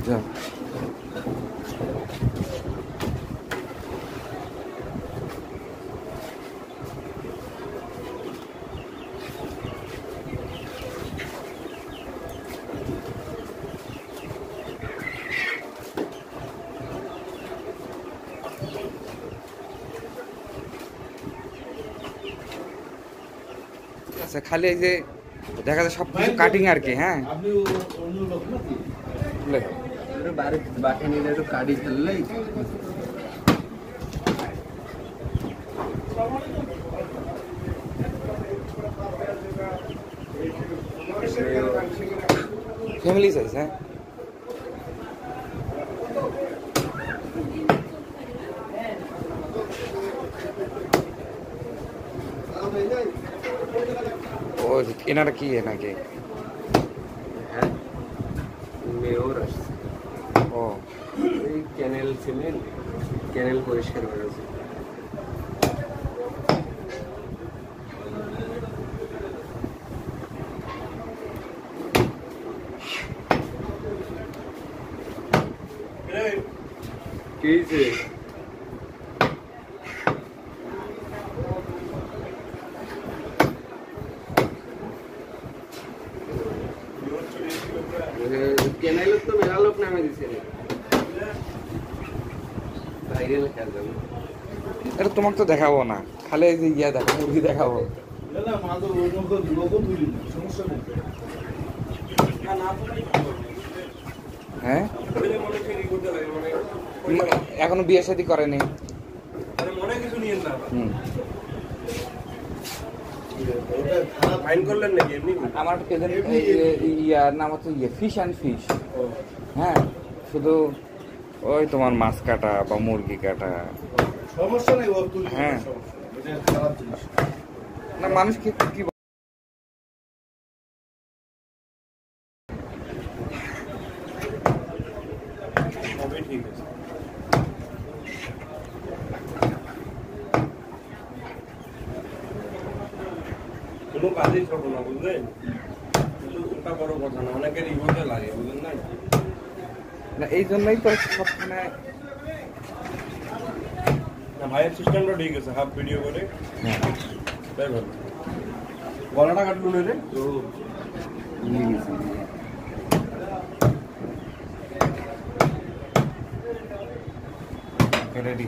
যা আচ্ছা খালি এই যে দেখা যায় সবকিছু কাটিং আর কি। হ্যাঁ আপনি অন্য লোক নাকি বাড়ি বাকি নিলে একটু কাটি ফেললেই ফ্যামিলি সাইজ। হ্যাঁ ও এনারা কি নাকি? হ্যাঁ মেয়র আসছে। ও এই ক্যানেল ছিলেন, ক্যানেল পরিষ্কার করেছে। কি হয়েছে? ক্যানেলের তো মেলা লোক নামে দিছে রে, ভাইরাল খেয়ে যাবে। এটা তোমাকে তো দেখাবো না, খালি এই যে ইয়া দেখো, মুরগি দেখাবো। না না মা তো ওই লোক তুলি না, সমস্যা নেই। হ্যাঁ এখনো বিয়ে শাদী করেনি। ফাইন করলেন নাকি এমনি? আমার পেজেন্ট ইয়ার নাম হচ্ছে ফিশ অ্যান্ড ফিশ। হ্যাঁ শুধু ওই তোমার মাছ কাটা বা মুরগি কাটা সমস্যা নেই, ও তুলি। হ্যাঁ। এটা খারাপ জিনিস না, মানুষ কি কি সবই ঠিক আছে। কোনো কাজেই ছোট না, বুঝলেন? কিন্তু ওটা বড় কথা না, অনেকের ইমোতে লাগে, বুঝলেন না? না, এই জন্যই তো সব মানে না ভাইয়ের সিস্টেমটা ঠিক আছে, হাফ ভিডিও করে। হ্যাঁ তাই ভালো। গলাটা কাটলুন রে তো নিয়ে গেছি। রেডি।